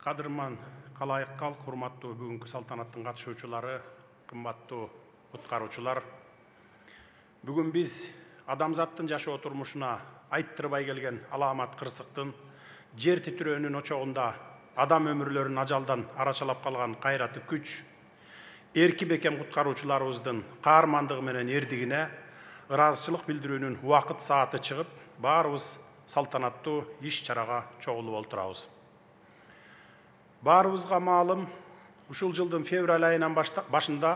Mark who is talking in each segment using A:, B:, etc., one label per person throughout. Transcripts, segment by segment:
A: Кадырман калайыккал урматтуу бүгүнкү салтанаттын катышуучулары, кымбаттуу куткаруучулар. Бүгүн биз адамзаттын жашоо турмушуна айттырбай келген аламат кырсыктын, жер титирөөнүн очогунда адам өмүрлөрүн ажалдан арачалап калган кайраты күч, эрки бекем куткаруучуларыбыздын каармандыгы менен эрдигине ыраазычылык билдирүүнүн убакыт сааты чыгып, баарыбыз салтанаттуу иш-чарага чогулуп отурабыз. Баарыбызга маалым, ушул жылдын февраль айынан башында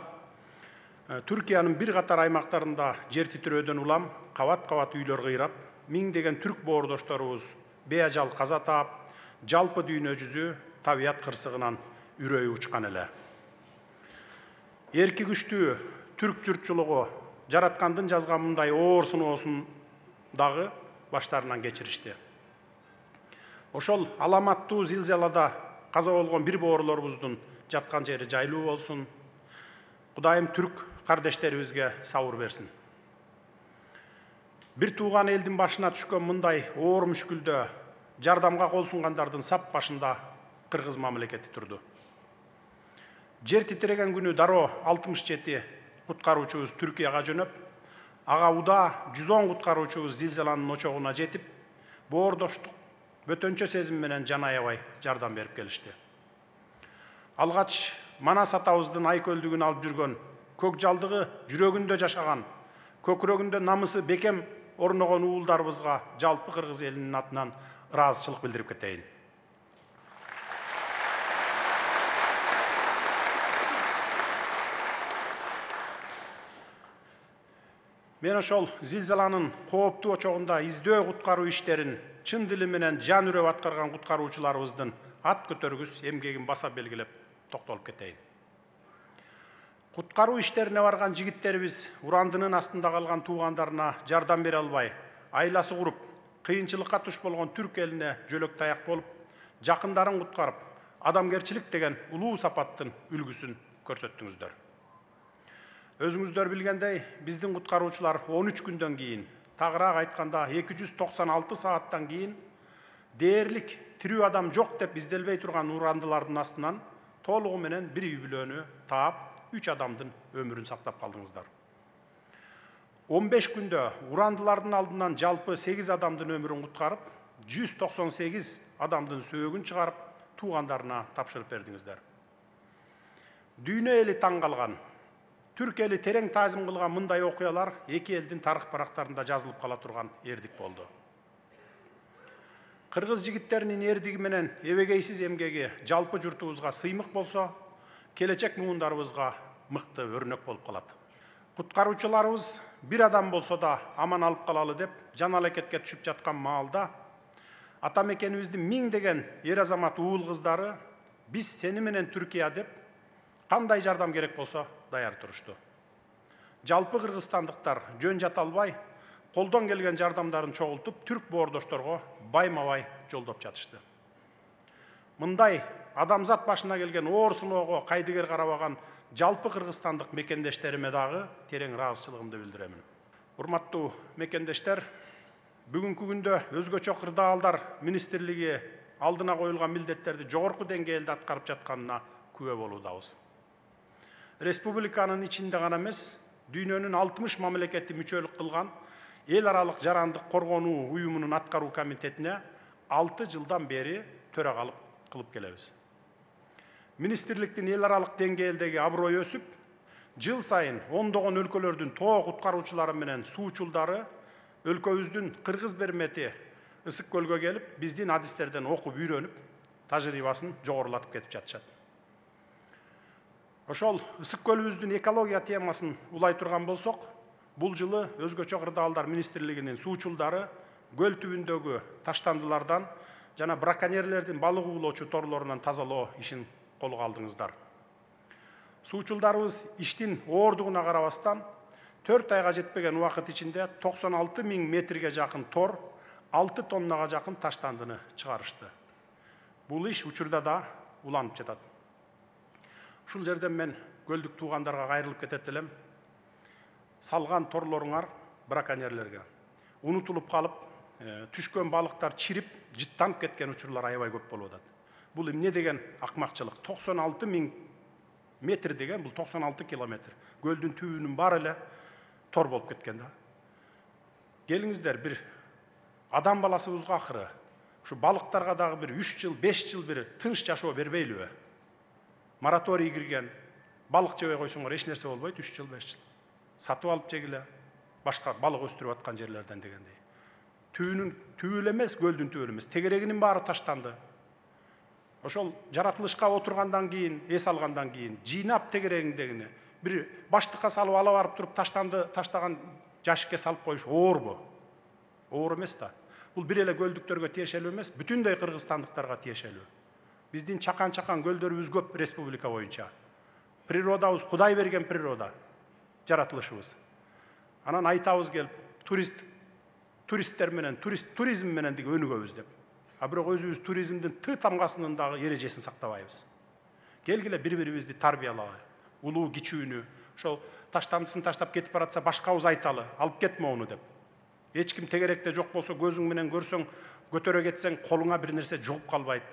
A: Түркиянын бир катар аймактарында жер титирөөдөн улам кабат-кабат үйлөр кыйрап, миңдеген түрк боордошторубуз беажал каза таап, жалпы дүйнө жүзү табият кырсыгынан үрөйү учкан эле. Эрки күчтүү түрк журтчулугу жараткандын жазган мындай оор сыноосун дагы баштарынан кечиришти. Ошол аламаттуу зилзалада каза болгон бир боорлорубуздун жаткан жери жайлуу болсун. Кудайым түрк кардештерибизге сабыр берсин. Бир тууган элдин башына түшкөн мындай оор мүшкүлдө жардамга кол сунгандардын сап башында кыргыз мамлекети турду. Жер титиреген күнү дароо 67 куткаруучубуз Түркияга жөнөп, ага уда 110 куткаруучубуз зилзаланын очогуна жетип, боордоштук бөтөнчө сезим менен жан аябай жардам берип келишти. Алгач Манас атабыздын айкөлдүгүн алып жүргөн, көк жалдыгы жүрөгүндө жашаган, көкүрөгүндө намысы бекем орногон уулдарыбызга жалпы кыргыз элинин атынан ыраазычылык билдирип кетейин. Мен ошол зилзаланын кооптуу очогунда издөө куткаруу иштерин чын дили менен жан үрөп аткарган куткаруучуларыбыздын ат көтөргүс эмгегин баса белгилеп токтолуп кетейин. Куткаруу иштерине барган жигиттерибиз урандынын астында калган туугандарына жардам бере албай, айласы куруп, кыйынчылыкка туш болгон түрк элине жөлөк таяк болуп, жакындарын куткарып, адамгерчилик деген улуу сапаттын үлгүсүн көрсөттүңүздөр. Өзүңүздөр билгендей, биздин куткаруучулар 13 күндөн кийин, тагыраак айтканда 296 сааттан кийин дээрлик тирүү адам жок деп изделбей турган урандылардын астынан толугу менен бир үй бүлөнү таап, 3 адамдын өмүрүн сактап калдыңыздар. 15 күндө урандылардын алдынан жалпы 8 адамдын өмүрүн куткарып, 198 адамдын сөөгүн чыгарып, туугандарына тапшырып бердиңиздер. Дүйнө эли таң калган, түрк эли терең таазим кылган мындай окуялар эки элдин тарых барактарында жазылып кала турган эрдик болду. Кыргыз жигиттеринин эрдиги менен эбегейсиз эмгеги жалпы журтубузга сыймык болсо, келечек муундарыбызга мыкты өрнөк болуп калат. Куткаруучуларыбыз бир адам болсо да аман алып калалы деп жан алекетке түшүп жаткан маалда, ата мекенибиздин миңдеген эр азамат уул кыздары биз сени менен Түркия деп кандай жардам керек болсо даяр турушту. Жалпы кыргызстандыктар жөн жата албай, колдон келген жардамдарын чогултуп, түрк боордошторго байма-бай жолдоп жатышты. Мындай адамзат башына келген оор сыноого кайдыгер карабаган жалпы кыргызстандык мекендештериме дагы терең ыраазычылыгымды билдиремин. Урматтуу мекендештер, бүгүнкү күндө өзгөчө кырдаалдар министрлиги алдына коюлган милдеттерди жогорку деңгээлде аткарып жатканына күбө болуудабыз. Республиканын ичинде гана эмес, дүйнөнүн 60 мамлекети мүчөлүк кылган эл аралык жарандык коргонуу уюмунун аткаруу комитетине 6 жылдан бери төрагалык кылып келебиз. Министрликтин эл аралык деңгээлдеги аброю өсүп, жыл сайын ондогон өлкөлөрдүн тоо куткаруучулары менен суучулдары өлкөбүздүн кыргыз бермети Ысык көлгө келип, биздин адистерден окуп үйрөнүп, тажрыйбасын жогорулатып кетип жатышат. Ошол Ысык көлүбүздүн экология темасын улай турган болсок, бул жылы өзгөчө кырдаалдар министрлигинин суучулдары көл түбүндөгү таштандылардан жана браконьерлердин балык уулоочу торлорунан тазалоо ишин колго алдыңыздар. Суучулдарыбыз иштин оордугуна карабастан 4 айга жетпеген убакыт ичинде 96 000 метрге жакын тор, 6 тоннага жакын таштандыны чыгарышты. Бул иш учурда да уланып жатат. Ушул жерден мен көлдүк туугандарга кайрылып кетет элем. Салган торлоруңар браконьерлерге унутулуп калып, түшкөн балыктар чирип, жыттанып кеткен учурлар аябай көп болуп атат. Бұл эмне деген акмакчылык? 96.000 метр деген, бұл 96 километр. Көлдүн түбүнүн бары эле тор болуп кеткен да. Келиңиздер, bir адам баласыбызга акыры ушу балыктарга дагы bir 3 жыл, 5 жыл bir тынч жашоо бербейлиби? Мораторий кирген, балык жебей койсоңор эч нерсе болбойт, 3 жыл, 5 жыл. Сатып алып жегиле, башка балык өстүрүп аткан жерлерден дегендей. Түбү эле эмес, көлдүн түбү эле эмес, тегерегинин баары таштанды. Ошол жаратылышка отургандан кийин, эс алгандан кийин жыйнап тегерегиндегини bir баштыкка салып ала барып туруп таштаган жашикке салып коюш оорбу? Оор эмес да. Бул бир эле көлдүктөргө тиешелүү эмес, бүтүндөй кыргызстандыктарга тиешелүү. Биздин чакан көлдөрүбүз көп республика боюнча. Природабыз Кудай берген природа, жаратылышыбыз. Анан айтабыз келип, туристтер менен, туризм менен деги өнүгөбүз деп. А бирок өзүбүз туризмдин тамгасынын дагы эрежесин сактабайбыз. Келгиле бири-бирибизди тарбиялайлы, улуу кичүүнү, ошол таштандысын таштап кетип баратса башкабыз айталы, алып кетме ону деп. Эч ким тегеректе жок болсо көзүң менен көрсөң, көтөрө кетсең колуңа бир нерсе жугуп калбайт.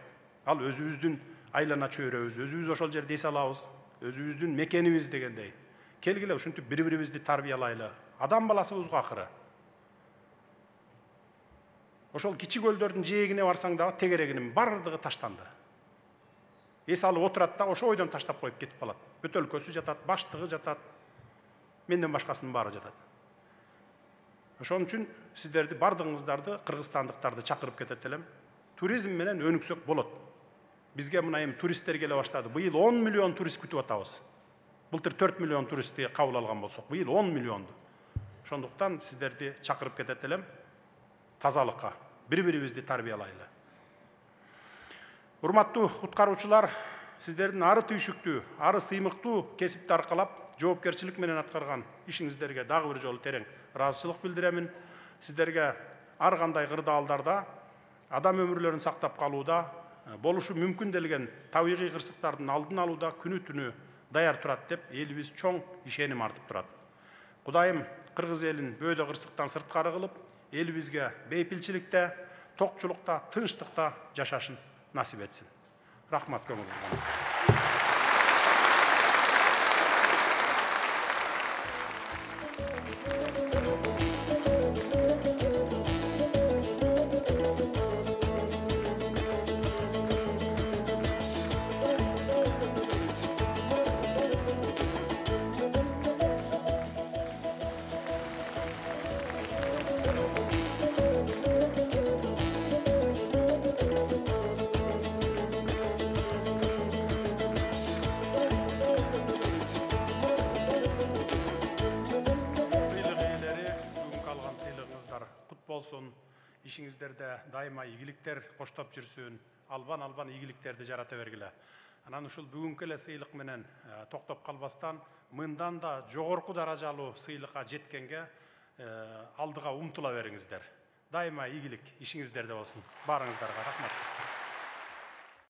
A: Ал өзүбүздүн айлана чөйрөбүз, өзүбүз ошол жерде эс алабыз, өзүбүздүн мекенибиз дегендей. Келгиле ушинтип бири-бирибизди тарбиялайлы. Адам баласыбызга акыры. Ошол кичи көлдөрдүн жээгине барсаң дагы тегерегинин бардыгы таштанды. Эс алып отурат да ошо ойдон таштап коюп кетип калат. Бөтөлкөсү жатат, баштыгы жатат, менден башкасынын баары жатат. Ошон үчүн сиздерди бардыгыңыздарды, кыргызстандыктарды чакырып кетет элем. Туризм менен өнүксөк болот. Бизге мына эми туристтер келе баштады. Быйыл 10 миллион турист күтүп атабыз. Былтыр 4 миллион туристти кабыл алган болсок, быйыл 10 миллионду. Ошондуктан сиздерди чакырып кетет элем. Тазалыкка, бири-бирибизди тарбиялайлы. Урматтуу куткаруучулар, сиздердин ары түйшүктүү, ары сыймыктуу кесипти аркалап, жоопкерчилик менен аткарган ишиңиздерге дагы бир жолу терең ыраазычылык билдиремин. Сиздерге ар кандай кырдаалдарда адам өмүрлөрүн сактап калууда, болушу мүмкүн делген табигый кырсыктардын алдын алууда күнү-түнү даяр турат деп элибиз чоң ишеним артып турат. Кудайым кыргыз элин бөөдө кырсыктан сырткары кылып, элибизге бейпилчиликте, токчулукта, тынчтыкта жашашын насип этсин. Рахмат көңүлүңүзгө. Болsun, ишиңиздерде дайыма ийгиликтер коштоп жүрсүн, албан ийгиликтерди жарата бергиле. Анан ушул бүгүнкү эле сыйлык менен токтоп калбастан, мындан да жогорку даражалуу сыйлыкка жеткенге алдыга умтула бериңиздер. Дайыма ийгилик ишиңиздерде болсун. Баарыңыздарга рахмат.